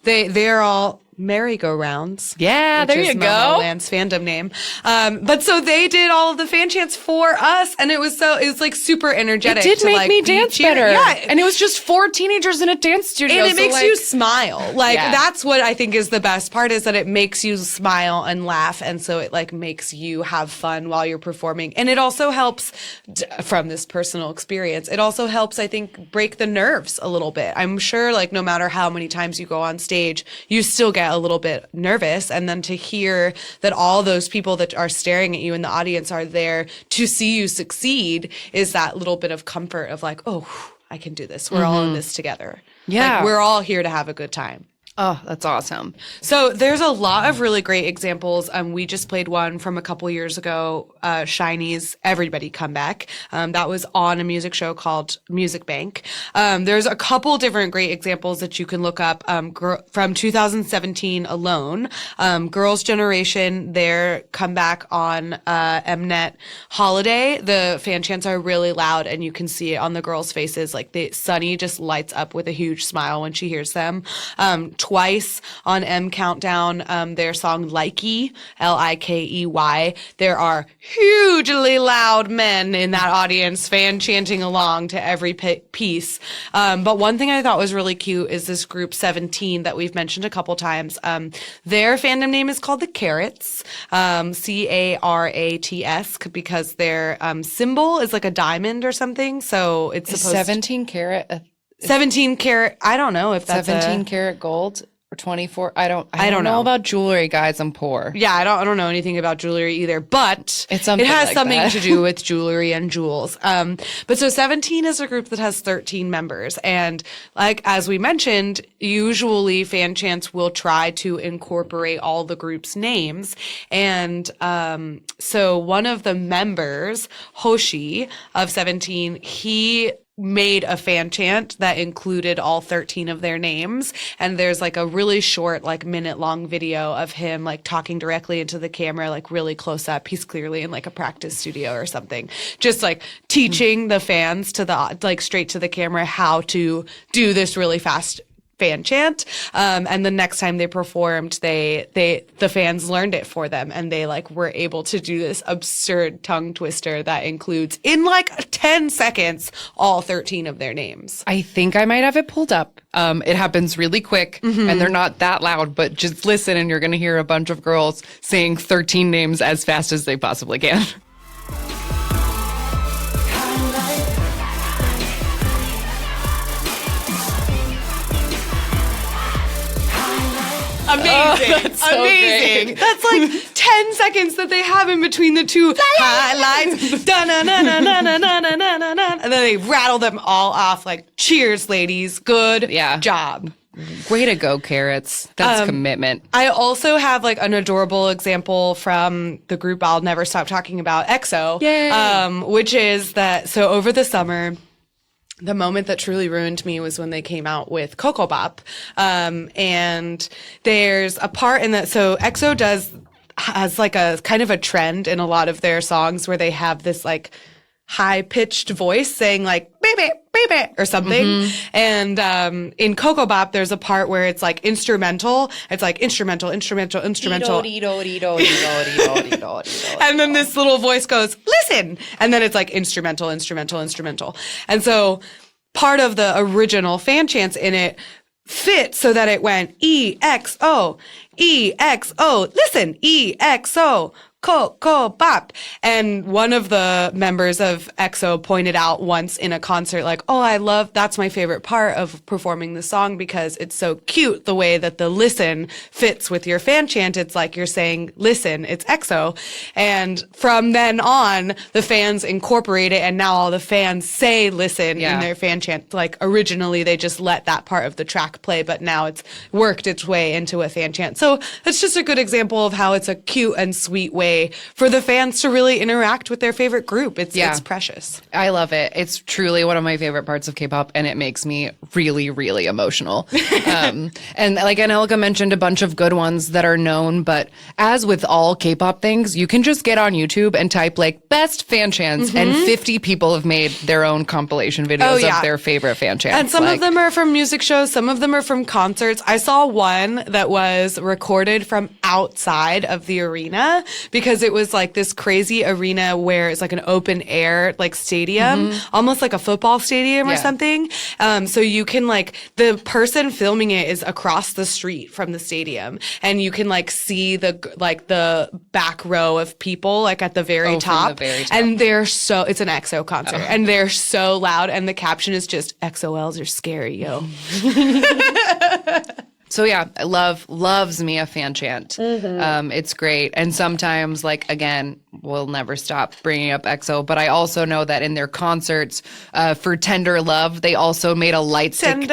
they're all merry-go-rounds. Yeah, there you go. Momoland's fandom name. But so they did all of the fan chants for us, and it was like super energetic. It did make me dance better. Yeah, and it was just 4 teenagers in a dance studio. And it makes you smile. Like that's what I think is the best part, is that it makes you smile and laugh, and so it like makes you have fun while you're performing. And it also helps, from this personal experience, it also helps, I think, break the nerves a little bit. I'm sure like no matter how many times you go on stage, you still get a little bit nervous, and then to hear that all those people that are staring at you in the audience are there to see you succeed is that little bit of comfort of like, oh, I can do this. We're all in this together. Yeah. Like, we're all here to have a good time. Oh, that's awesome. So there's a lot of really great examples. We just played one from a couple years ago, SHINee's Everybody Comeback. That was on a music show called Music Bank. There's a couple different great examples that you can look up from 2017 alone. Girls' Generation, their comeback on Mnet Holiday. The fan chants are really loud, and you can see it on the girls' faces. Like Sunny just lights up with a huge smile when she hears them. Twice on M Countdown, their song Likey, Likey. There are hugely loud men in that audience fan chanting along to every piece. But one thing I thought was really cute is this group 17 that we've mentioned a couple times. Their fandom name is called the Carats, Carats, because their symbol is like a diamond or something. So it's supposed 17 karat. 17 karat. I don't know if that's 17 karat gold or 24. I don't know about jewelry, guys. I'm poor. Yeah, I don't know anything about jewelry either, but it has something to do with jewelry and jewels. But so 17 is a group that has 13 members. And like, as we mentioned, usually fan chants will try to incorporate all the group's names. And, so one of the members, Hoshi of 17, he made a fan chant that included all 13 of their names. And there's like a really short, like minute-long video of him like talking directly into the camera, like really close up. He's clearly in like a practice studio or something, just like teaching the fans to the like straight to the camera how to do this really fast fan chant. And the next time they performed, the fans learned it for them, and they like were able to do this absurd tongue twister that includes in like 10 seconds all 13 of their names. I think I might have it pulled up. It happens really quick and they're not that loud, but just listen and you're going to hear a bunch of girls saying 13 names as fast as they possibly can. Amazing. That's so Amazing. great. That's like 10 seconds that they have in between the two highlights. Da-na-na-na-na-na-na-na-na-na. And then they rattle them all off like, cheers, ladies. Good job. Way to go, Carrots. That's commitment. I also have like an adorable example from the group I'll never stop talking about, EXO. Yay. Which is that, so over the summer, the moment that truly ruined me was when they came out with Kpop. And there's a part in that, so EXO has like a kind of a trend in a lot of their songs where they have this like high-pitched voice saying like, baby, baby, or something. And in Kpop, there's a part where it's like instrumental. It's like instrumental. And then this little voice goes, listen. And then it's like instrumental. And so part of the original fan chants in it fit so that it went EXO, EXO, listen, EXO. Kpop. And one of the members of EXO pointed out once in a concert, like, oh, that's my favorite part of performing the song because it's so cute the way that the listen fits with your fan chant. It's like you're saying, listen, it's EXO. And from then on, the fans incorporate it and now all the fans say listen in their fan chant. Like originally they just let that part of the track play, but now it's worked its way into a fan chant. So that's just a good example of how it's a cute and sweet way for the fans to really interact with their favorite group. It's precious. I love it. It's truly one of my favorite parts of K-pop, and it makes me really, really emotional. And like Angelica mentioned, a bunch of good ones that are known, but as with all K-pop things, you can just get on YouTube and type like best fan chants, and 50 people have made their own compilation videos of their favorite fan chants. And some of them are from music shows, some of them are from concerts. I saw one that was recorded from outside of the arena because it was like this crazy arena where it's like an open air like stadium, almost like a football stadium or something. So you can like, the person filming it is across the street from the stadium and you can like see the back row of people like at the very top. And they're so, it's an EXO concert and they're so loud and the caption is just XOLs are scary, yo. So yeah, loves me a fan chant. It's great. And sometimes, like, again, we'll never stop bringing up EXO, but I also know that in their concerts for Tender Love, they also made a light stick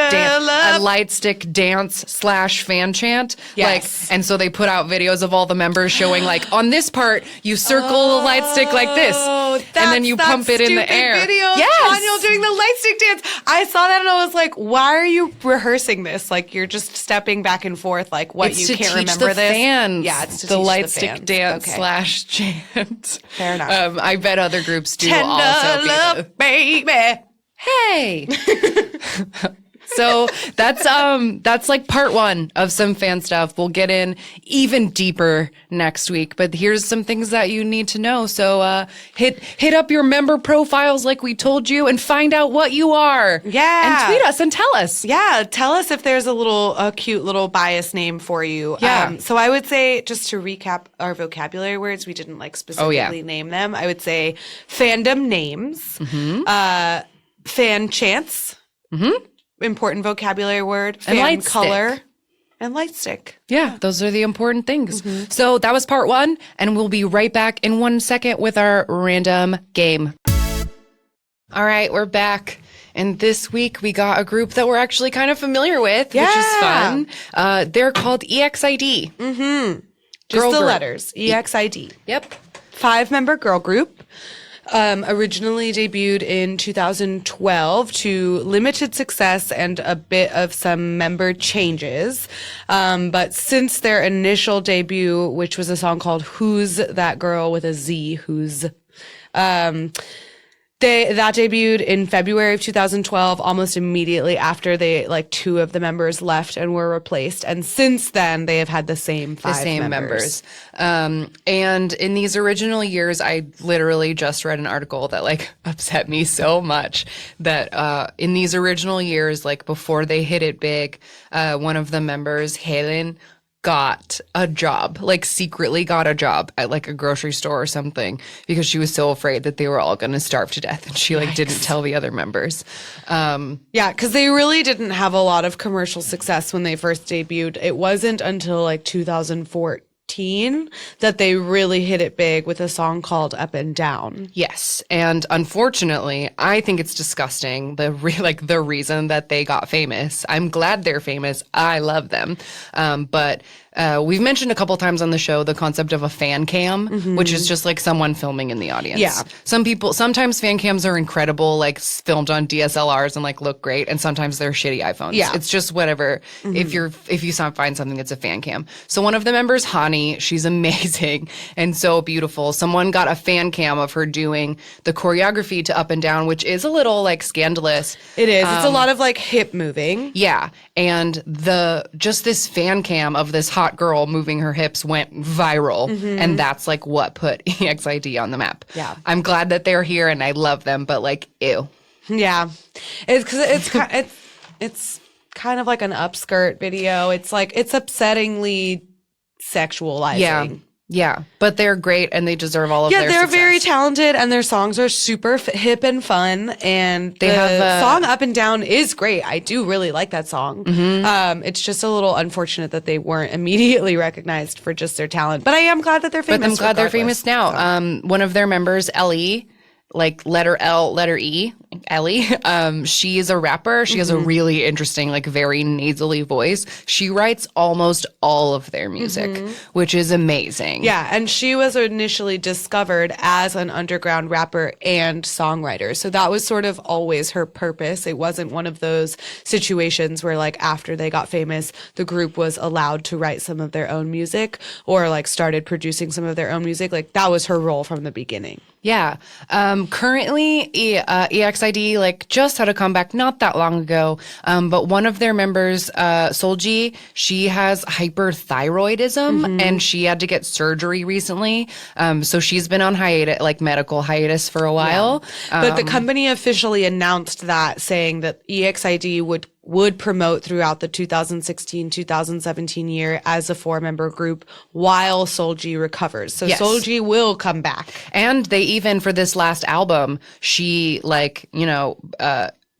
dance / fan chant. Yes. Like, and so they put out videos of all the members showing like, on this part, you circle the light stick like this, and then you pump it in the air. Video Daniel doing the light stick dance. I saw that and I was like, why are you rehearsing this? Like, you're just stepping back and forth like what it's you to can't teach remember the this. Fans it's to the teach light the stick fans. dance / chant. Fair enough. I bet other groups do Tender also. love, baby. Hey. So that's like part one of some fan stuff. We'll get in even deeper next week, but here's some things that you need to know. So hit up your member profiles like we told you and find out what you are. Yeah. And tweet us and tell us. Yeah, tell us if there's a cute little bias name for you. Yeah. So I would say, just to recap our vocabulary words, we didn't like specifically name them. I would say fandom names, fan chants, important vocabulary word, fan and light color, stick. and light stick. Yeah, those are the important things. So that was part one, and we'll be right back in 1 second with our random game. All right, we're back. And this week we got a group that we're actually kind of familiar with, which is fun. They're called EXID. Just the letters, EXID. Yep. 5-member girl group. Originally debuted in 2012 to limited success and a bit of some member changes. But since their initial debut, which was a song called Who's That Girl with a Z, That debuted in February of 2012, almost immediately after two of the members left and were replaced. And since then, they have had the same five members. And in these original years, I literally just read an article that like upset me so much that in these original years, like before they hit it big, one of the members, Helen, got a job, like secretly got a job at like a grocery store or something because she was so afraid that they were all going to starve to death, and she like didn't tell the other members. Yeah, because they really didn't have a lot of commercial success when they first debuted. It wasn't until like 2014 that they really hit it big with a song called Up and Down. Yes, and unfortunately, I think it's disgusting, the reason that they got famous. I'm glad they're famous. I love them. But we've mentioned a couple times on the show the concept of a fan cam, which is just like someone filming in the audience. Yeah. Sometimes fan cams are incredible, like filmed on DSLRs and like look great, and sometimes they're shitty iPhones. Yeah. It's just whatever. If you find something that's a fan cam. So one of the members, Hani, she's amazing and so beautiful. Someone got a fan cam of her doing the choreography to Up and Down, which is a little like scandalous. It is. It's a lot of like hip moving. Yeah. And this fan cam of this hot girl moving her hips went viral. And that's like what put EXID on the map. Yeah. I'm glad that they're here and I love them, but like, ew. Yeah. It's kind of like an upskirt video. It's like, it's upsettingly sexualizing. Yeah, but they're great and they deserve all of their they're success. very talented and their songs are super hip and fun, and they have song Up and Down is great. I do really like that song. It's just a little unfortunate that they weren't immediately recognized for just their talent, but I am glad that they're famous. But I'm glad they're famous now. So. One of their members, Ellie, like letter L, letter E, Ellie. She is a rapper. She has a really interesting, like very nasally voice. She writes almost all of their music, which is amazing. Yeah, and she was initially discovered as an underground rapper and songwriter. So that was sort of always her purpose. It wasn't one of those situations where like after they got famous, the group was allowed to write some of their own music or like started producing some of their own music. Like that was her role from the beginning. Yeah. Currently, EXID like just had a comeback not that long ago. But one of their members, Solji, she has hyperthyroidism and she had to get surgery recently. So she's been on hiatus, like medical hiatus for a while. Yeah. But the company officially announced that, saying that EXID would promote throughout the 2016-2017 year as a 4-member group while Solji recovers. So yes. Solji will come back. And they even, for this last album, she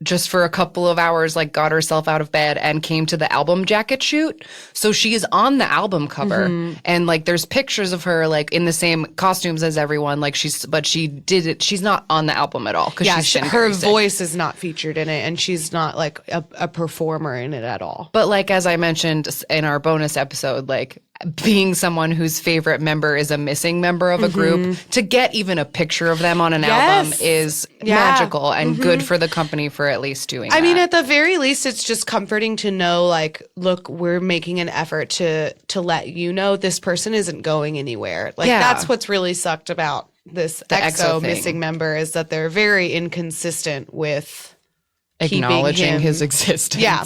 just for a couple of hours, like got herself out of bed and came to the album jacket shoot. So she's on the album cover and like there's pictures of her like in the same costumes as everyone. Like she's not on the album at all. Yeah, her voice is not featured in it and she's not like a performer in it at all. But like, as I mentioned in our bonus episode, like being someone whose favorite member is a missing member of a group, to get even a picture of them on an album is magical and good for the company for at least doing that. I mean, at the very least, it's just comforting to know, like, look, we're making an effort to let you know this person isn't going anywhere. Like, that's what's really sucked about this EXO missing member, is that they're very inconsistent with acknowledging his existence. Yeah.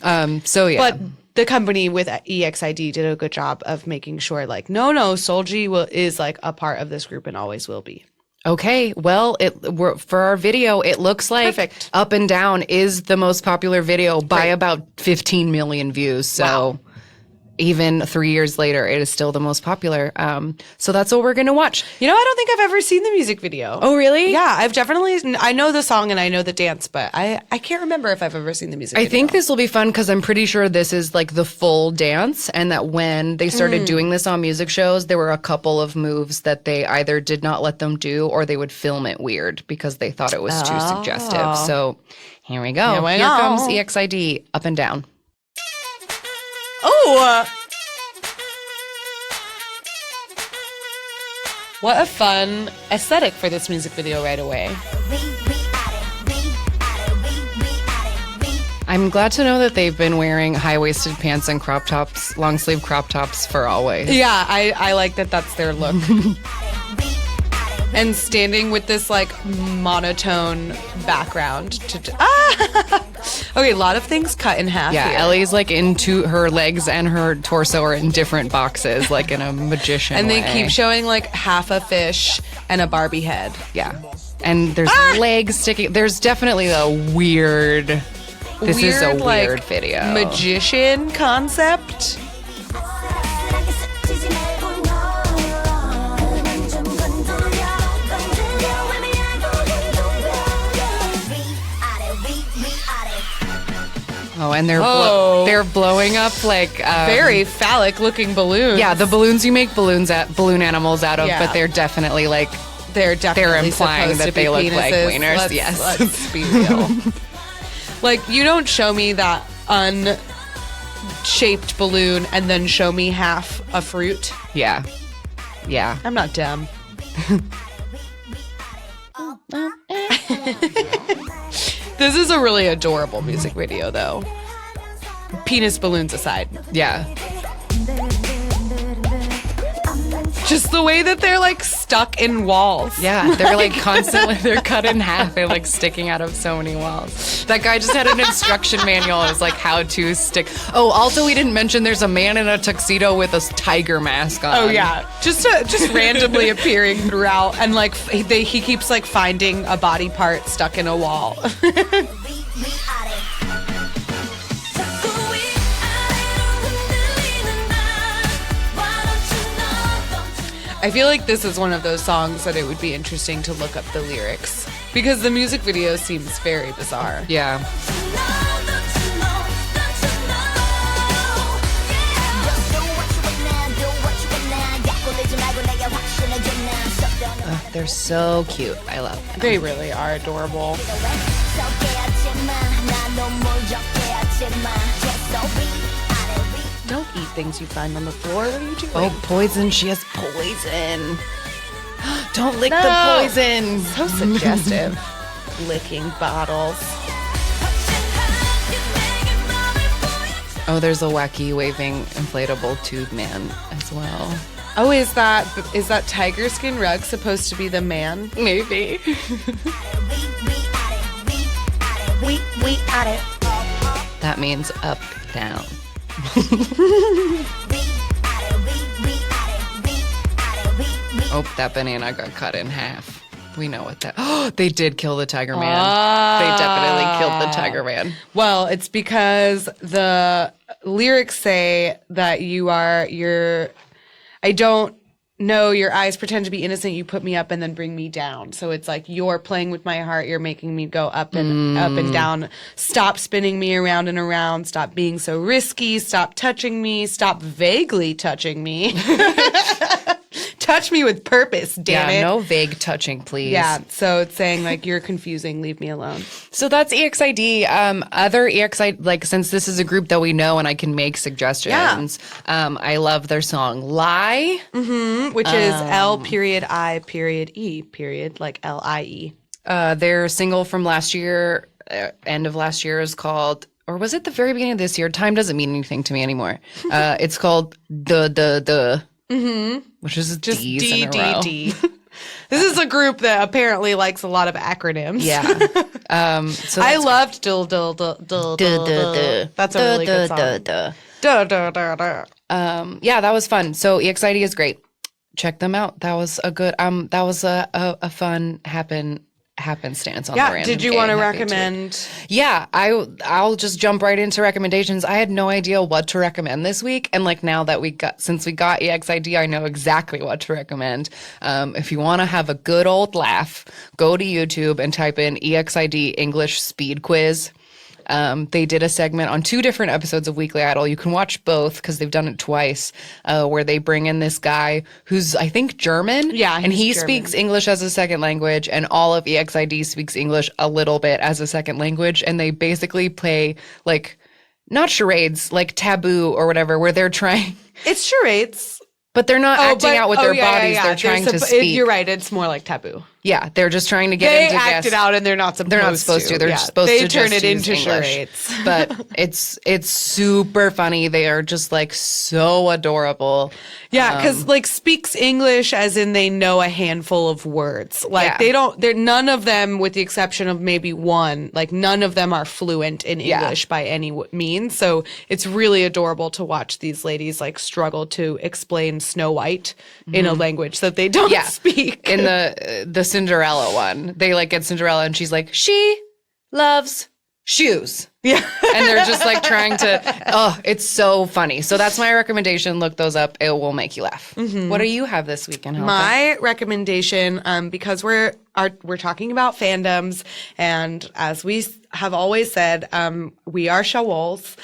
But the company with EXID did a good job of making sure, like, no, Solji is like a part of this group and always will be. Okay, well, for our video, it looks like Perfect. Up and Down is the most popular video by about 15 million views. So even 3 years later, it is still the most popular. So that's what we're going to watch. You know, I don't think I've ever seen the music video. Oh, really? Yeah, I know the song and I know the dance, but I can't remember if I've ever seen the music video. I think this will be fun because I'm pretty sure this is like the full dance, and that when they started doing this on music shows, there were a couple of moves that they either did not let them do or they would film it weird because they thought it was too suggestive. So here we go. Here comes EXID, Up and Down. Oh! What a fun aesthetic for this music video right away. I'm glad to know that they've been wearing high-waisted pants and crop tops, long-sleeve crop tops for always. Yeah, I like that that's their look. and standing with this like monotone background. Okay, a lot of things cut in half. Yeah, here. Ellie's like into her legs and her torso are in different boxes, like in a magician and they way. keep showing like half a fish and a Barbie head. Yeah. And there's legs sticking. There's definitely a weird. This is a weird like, video. Magician concept. Oh, and they're blowing up like very phallic looking balloons. Yeah, the balloons you make balloon animals out of, Yeah. but they're definitely like they're implying supposed that to be they look like penises. wieners. Yes. Let's be real. Like, you don't show me that unshaped balloon and then show me half a fruit. Yeah. Yeah. I'm not dumb. This is a really adorable music video, though. Penis balloons aside. Yeah. Just the way that they're like stuck in walls. Yeah, they're like constantly, they're cut in half. They're like sticking out of so many walls. That guy just had an instruction manual. It was like how to stick. Oh, also we didn't mention there's a man in a tuxedo with a tiger mask on. Oh yeah, just randomly appearing throughout, and like he keeps like finding a body part stuck in a wall. I feel like this is one of those songs that it would be interesting to look up the lyrics because the music video seems very bizarre. Yeah. They're so cute. I love them. They really are adorable. Don't eat things you find on the floor. What are you doing? Oh, poison. She has poison. Don't lick the No. poison. So suggestive. Licking bottles. Oh, there's a wacky waving inflatable tube man as well. Oh, is that tiger skin rug supposed to be the man? Maybe. We at it. That means up, down. Oh, that banana got cut in half. We know what that. Oh, they did kill the tiger man. They definitely killed the tiger man. Well, it's because the lyrics say that I don't know, your eyes pretend to be innocent, you put me up and then bring me down. So it's like, you're playing with my heart, you're making me go up and down. Stop spinning me around and around. Stop being so risky. Stop touching me. Stop vaguely touching me. Touch me with purpose, damn it. Yeah, no vague touching, please. Yeah, so it's saying like, you're confusing, leave me alone. So that's EXID. Other EXID, like since this is a group that we know and I can make suggestions, I love their song Lie. Which is L.I.E. like L-I-E. Their single from last year, end of last year, is called, or was it the very beginning of this year? Time doesn't mean anything to me anymore. It's called which is Just D's in a row. D. This is a group that apparently likes a lot of acronyms. Yeah. So I loved Duh. That's a really good song. Duh. Yeah, that was fun. So EXID is great. Check them out. That was a good. That was a fun happenstance on the random. Did you gay want to happy recommend? tweet. Yeah, I'll just jump right into recommendations. I had no idea what to recommend this week, and like now that since we got EXID, I know exactly what to recommend. If you want to have a good old laugh, go to YouTube and type in EXID English Speed Quiz. They did a segment on 2 different episodes of Weekly Idol. You can watch both because they've done it twice, where they bring in this guy who's, I think, German. Yeah, and he German. speaks English as a second language, and all of EXID speaks English a little bit as a second language. And they basically play, like, not charades, like Taboo or whatever, where they're trying. It's charades. But they're not acting out with their bodies. Yeah. They're trying to speak. You're right. It's more like Taboo. Yeah, they're just trying to get They into act it out, and they're not supposed to. They're not supposed to. They're Yeah, supposed they to turn just it use into English. charades. But it's super funny. They are just like so adorable. Yeah, because like speaks English as in they know a handful of words. Like they're none of them, with the exception of maybe one, like none of them are fluent in English by any means. So it's really adorable to watch these ladies like struggle to explain Snow White in a language that they don't speak. In the Cinderella one, they like get Cinderella and she's like, she loves shoes. Yeah. And they're just like trying to, it's so funny. So that's my recommendation. Look those up. It will make you laugh. What do you have this weekend, Helga? My recommendation, because we're talking about fandoms, and as we have always said, we are Shawols.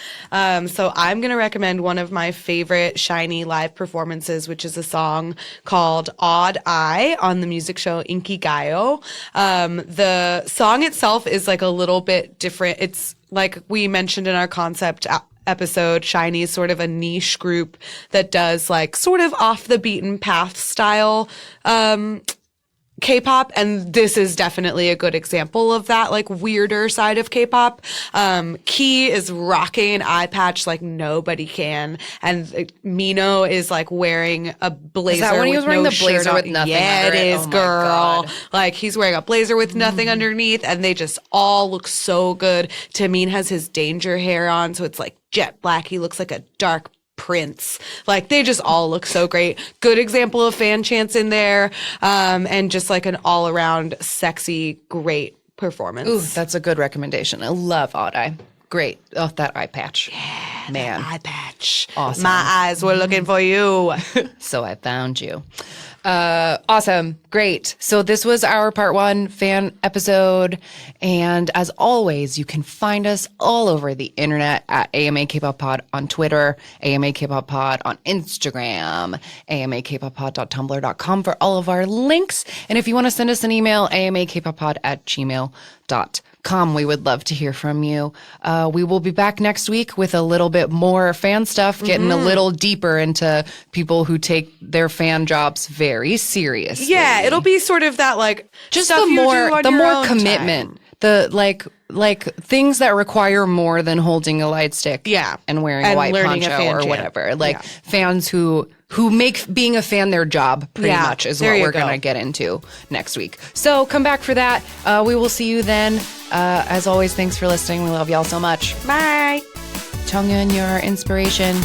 So I'm going to recommend one of my favorite SHINee live performances, which is a song called Odd Eye on the music show Inkigayo. The song itself is like a little bit different. It's like we mentioned in our concept episode, SHINee is sort of a niche group that does like sort of off the beaten path style K-pop, and this is definitely a good example of that, like weirder side of K-pop. Key is rocking an eye patch like nobody can, and Mino is like wearing a blazer. Is that when he was wearing the blazer with nothing yeah, under it is, Oh my girl. God. Like he's wearing a blazer with nothing underneath, and they just all look so good. Taemin has his danger hair on, so it's like jet black. He looks like a dark prince. Like they just all look so great. Good example of fan chants in there, and just like an all around sexy, great performance. Ooh, that's a good recommendation. I love Odd Eye. Great. Oh, that eye patch. Yeah, man. Eye patch. Awesome. My eyes were looking for you. So I found you. Awesome. Great. So this was our part 1 fan episode. And as always, you can find us all over the internet at AMA Kpop Pod on Twitter, AMA Kpop Pod on Instagram, amakpoppod.tumblr.com for all of our links. And if you want to send us an email, amakpoppod@gmail.com. We would love to hear from you. We will be back next week with a little bit more fan stuff, getting a little deeper into people who take their fan jobs very seriously. Yeah, it'll be sort of that like just stuff the you more do on the your more own commitment. time. The like things that require more than holding a light stick, and wearing a white learning a poncho fan or chant. whatever. Like fans who make being a fan their job pretty much is what we're going to get into next week. So come back for that. We will see you then. As always, thanks for listening. We love y'all so much. Bye. Chongyun, you're our inspiration.